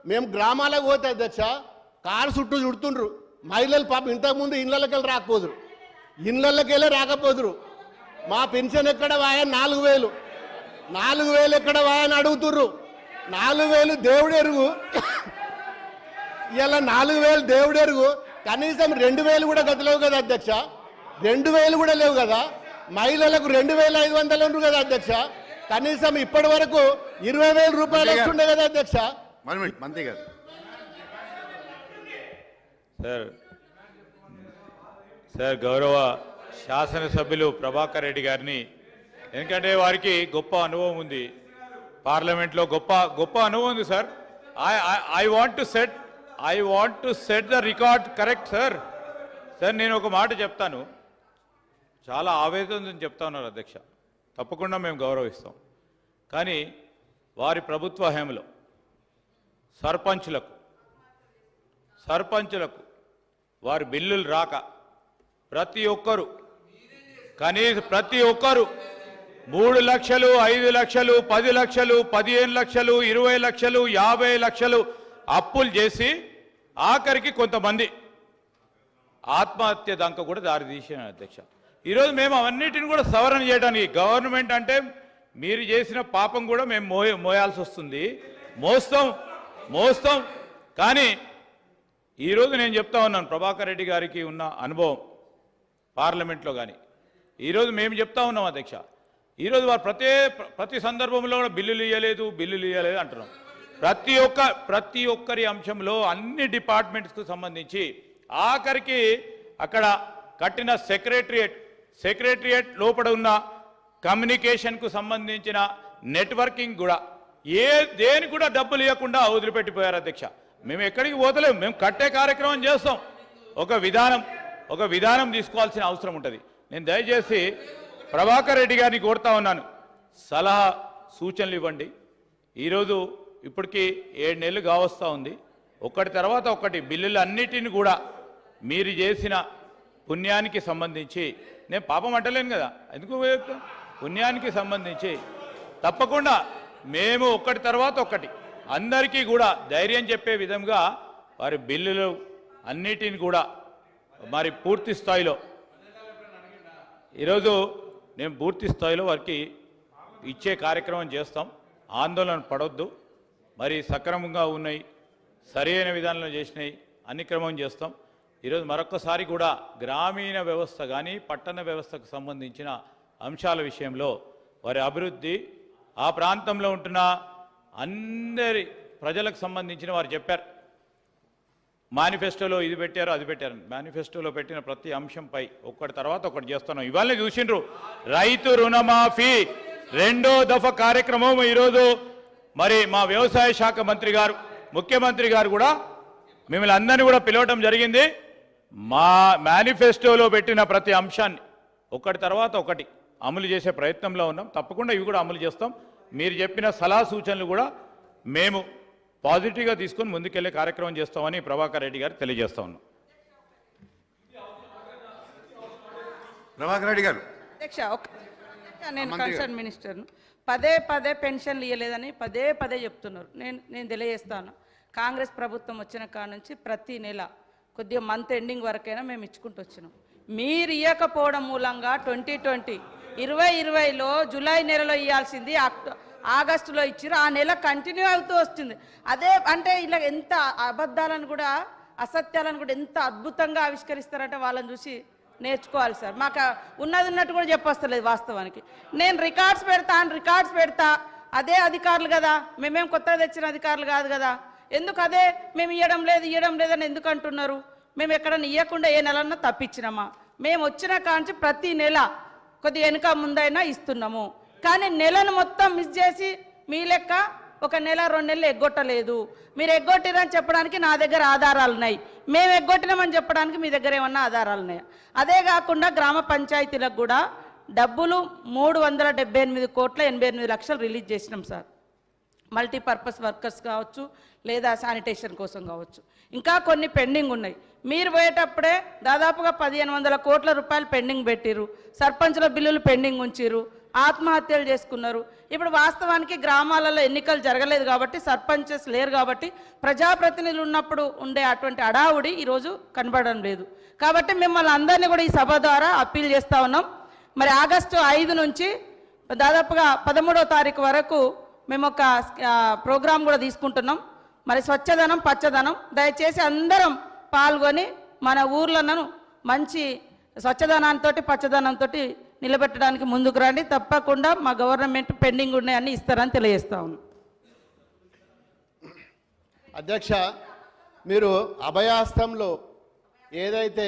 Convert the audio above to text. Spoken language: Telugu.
మేము గ్రామాలకు పోతే అధ్యక్ష కారు చుట్టూ చుడుతుండ్రు మహిళలు పాపం ఇంతకుముందు ఇళ్ళకి వెళ్ళి రాకపోదురు, ఇళ్ళకి వెళ్ళి రాకపోదురు. మా పెన్షన్ ఎక్కడ వాయా 4000, 4000 ఎక్కడ వాయని అడుగుతుర్రు. 4000 దేవుడెరుగు, ఇలా 4000 దేవుడెరుగు. కనీసం 2000 కూడా గతిలేవు కదా అధ్యక్ష, 2000 కూడా లేవు కదా. మహిళలకు 2500 ఉండ్రు కదా అధ్యక్ష. కనీసం ఇప్పటి వరకు 20,000 రూపాయలు వస్తుండే కదా అధ్యక్ష. మంత్రి గారు సార్ గౌరవ శాసనసభ్యులు ప్రభాకర్ రెడ్డి గారిని, ఎందుకంటే వారికి గొప్ప అనుభవం ఉంది, పార్లమెంట్లో గొప్ప అనుభవం ఉంది sir. I want to set the record correct sir. నేను ఒక మాట చెప్తాను, చాలా ఆవేదనతో చెప్తా ఉన్నారు అధ్యక్ష, తప్పకుండా మేము గౌరవిస్తాం. కానీ వారి ప్రభుత్వ హయాంలో సర్పంచులకు వారి బిల్లులు రాక ప్రతి ఒక్కరు 3 లక్షలు, 5 లక్షలు, 10 లక్షలు, 15 లక్షలు, 20 లక్షలు, 50 లక్షలు అప్పులు చేసి ఆఖరికి కొంతమంది ఆత్మహత్య దాకా కూడా దారి తీసాను అధ్యక్ష. ఈరోజు మేము అవన్నిటిని కూడా సవరణ చేయడానికి, గవర్నమెంట్ అంటే మీరు చేసిన పాపం కూడా మేము మోయాల్సి వస్తుంది, మోస్తాం. కానీ ఈరోజు నేను చెప్తా ఉన్నాను, ప్రభాకర్ రెడ్డి గారికి ఉన్న అనుభవం పార్లమెంట్లో కానీ ఈరోజు మేము చెప్తా ఉన్నాం అధ్యక్ష. ఈరోజు వారు ప్రతి సందర్భంలో కూడా బిల్లులు ఇవ్వలేదు అంటున్నాం. ప్రతి ఒక్కరి అంశంలో అన్ని డిపార్ట్మెంట్స్కు సంబంధించి ఆఖరికి అక్కడ కట్టిన సెక్రటరియట్ లోపల ఉన్న కమ్యూనికేషన్కు సంబంధించిన నెట్వర్కింగ్ కూడా దేని కూడా డబ్బులు ఇవ్వకుండా వదిలిపెట్టిపోయారు అధ్యక్ష. మేము ఎక్కడికి పోతలేము, మేము కట్టే కార్యక్రమం చేస్తాం. ఒక విధానం తీసుకోవాల్సిన అవసరం ఉంటుంది. నేను దయచేసి ప్రభాకర్ రెడ్డి గారిని కోరుతా ఉన్నాను, సలహా సూచనలు ఇవ్వండి. ఈరోజు ఇప్పటికీ 7 నెలలు కావస్తూ ఉంది, ఒకటి తర్వాత ఒకటి బిల్లులు అన్నిటిని కూడా మీరు చేసిన పుణ్యానికి సంబంధించి, నేను పాపం అంటలేను కదా, ఎందుకు పుణ్యానికి సంబంధించి తప్పకుండా మేము ఒకటి తర్వాత ఒకటి అందరికీ కూడా ధైర్యం చెప్పే విధంగా వారి బిల్లులు అన్నిటిని కూడా మరి పూర్తి స్థాయిలో ఈరోజు మేము పూర్తి స్థాయిలో వారికి ఇచ్చే కార్యక్రమం చేస్తాం. ఆందోళన పడొద్దు, మరి సక్రమంగా ఉన్నాయి, సరైన విధానంలో చేసినాయి, అన్ని క్రమం చేస్తాం. ఈరోజు మరొకసారి కూడా గ్రామీణ వ్యవస్థ కానీ పట్టణ వ్యవస్థకు సంబంధించిన అంశాల విషయంలో వారి అభివృద్ధి, ఆ ప్రాంతంలో ఉంటున్న అందరి ప్రజలకు సంబంధించిన వారు చెప్పారు, మేనిఫెస్టోలో ఇది పెట్టారు అది పెట్టారు. మేనిఫెస్టోలో పెట్టిన ప్రతి అంశంపై ఒకటి తర్వాత ఒకటి చేస్తున్నాం. ఇవాళ చూసిండ్రు రైతు రుణమాఫీ 2వ దఫా కార్యక్రమం ఈరోజు మరి మా వ్యవసాయ శాఖ మంత్రి గారు, ముఖ్యమంత్రి గారు కూడా మిమ్మల్ని అందరినీ కూడా పిలవటం జరిగింది. మా మేనిఫెస్టోలో పెట్టిన ప్రతి అంశాన్ని ఒకటి తర్వాత ఒకటి అమలు చేసే ప్రయత్నంలో ఉన్నాం. తప్పకుండా ఇవి కూడా అమలు చేస్తాం. మీరు చెప్పిన సలహా సూచనలు కూడా మేము పాజిటివ్గా తీసుకొని ముందుకెళ్లే కార్యక్రమం చేస్తామని ప్రభాకర్ రెడ్డి గారు తెలియజేస్తా ఉన్నాం. ప్రభాకర్ రెడ్డి గారు అధ్యక్ష, నేను కన్సర్న్ మినిస్టర్ను పదే పెన్షన్లు ఇవ్వలేదని పదే చెప్తున్నారు. నేను తెలియజేస్తాను, కాంగ్రెస్ ప్రభుత్వం వచ్చిన కాడ నుంచి ప్రతి నెల కొద్దిగా మంత్ ఎండింగ్ వరకైనా మేము ఇచ్చుకుంటూ వచ్చినాం. మీరు ఇవ్వకపోవడం మూలంగా 2020లో జూలై నెలలో ఇవ్వాల్సింది ఆగస్టులో ఇచ్చారు, ఆ నెల కంటిన్యూ అవుతూ వస్తుంది. అదే అంటే ఇలా ఎంత అబద్ధాలను కూడా అసత్యాలను కూడా ఎంత అద్భుతంగా ఆవిష్కరిస్తారంటే వాళ్ళని చూసి నేర్చుకోవాలి సార్. మాకు ఉన్నట్టు కూడా చెప్పొస్తలేదు వాస్తవానికి. నేను రికార్డ్స్ పెడతా అదే అధికారులు కదా, మేమేం కొత్తగా తెచ్చిన అధికారులు కాదు కదా, ఎందుకు అదే మేము ఇవ్వడం లేదని ఎందుకు అంటున్నారు? మేము ఎక్కడన్నా ఇవ్వకుండా ఏ నెలన్నా తప్పించినామా? మేము వచ్చిన కాంచి ప్రతి నెల కొద్ది వెనుక ముందైనా ఇస్తున్నాము, కానీ నెలను మొత్తం మిస్ చేసి మీ లెక్క 1 నెల 2 నెలలు ఎగ్గొట్టలేదు. మీరు ఎగ్గొట్టిరని చెప్పడానికి నా దగ్గర ఆధారాలు ఉన్నాయి, మేము ఎగ్గొట్టినామని చెప్పడానికి మీ దగ్గర ఏమన్నా ఆధారాలు ఉన్నాయా? అదే కాకుండా గ్రామ పంచాయతీలకు కూడా డబ్బులు 378,88,00,000 రిలీజ్ చేసినాం సార్. మల్టీపర్పస్ వర్కర్స్ కావచ్చు, లేదా శానిటేషన్ కోసం కావచ్చు. ఇంకా కొన్ని పెండింగ్ ఉన్నాయి. మీరు పోయేటప్పుడే దాదాపుగా 1,500 కోట్ల రూపాయలు పెండింగ్ పెట్టిరు, సర్పంచుల బిల్లులు పెండింగ్ ఉంచిరు, ఆత్మహత్యలు చేసుకున్నారు. ఇప్పుడు వాస్తవానికి గ్రామాలలో ఎన్నికలు జరగలేదు కాబట్టి, సర్పంచెస్ లేరు కాబట్టి, ప్రజాప్రతినిధులు ఉన్నప్పుడు ఉండే అటువంటి అడావుడి ఈరోజు కనబడడం లేదు. కాబట్టి మిమ్మల్ని అందరినీ కూడా ఈ సభ ద్వారా అప్పీల్ చేస్తూ ఉన్నాం. మరి ఆగస్టు 5 నుంచి దాదాపుగా 13వ తారీఖు వరకు మేము ఒక ప్రోగ్రాం కూడా తీసుకుంటున్నాం. మరి స్వచ్ఛదనం పచ్చదనం, దయచేసి అందరం పాల్గొని మన ఊర్లను మంచి స్వచ్ఛదనంతో పచ్చదనంతో నిలబెట్టడానికి ముందుకు రండి. తప్పకుండా మా గవర్నమెంట్ పెండింగ్ ఉన్నాయని ఇస్తారని తెలియజేస్తా ఉన్నాం. అధ్యక్ష, మీరు అభయాస్తంలో ఏదైతే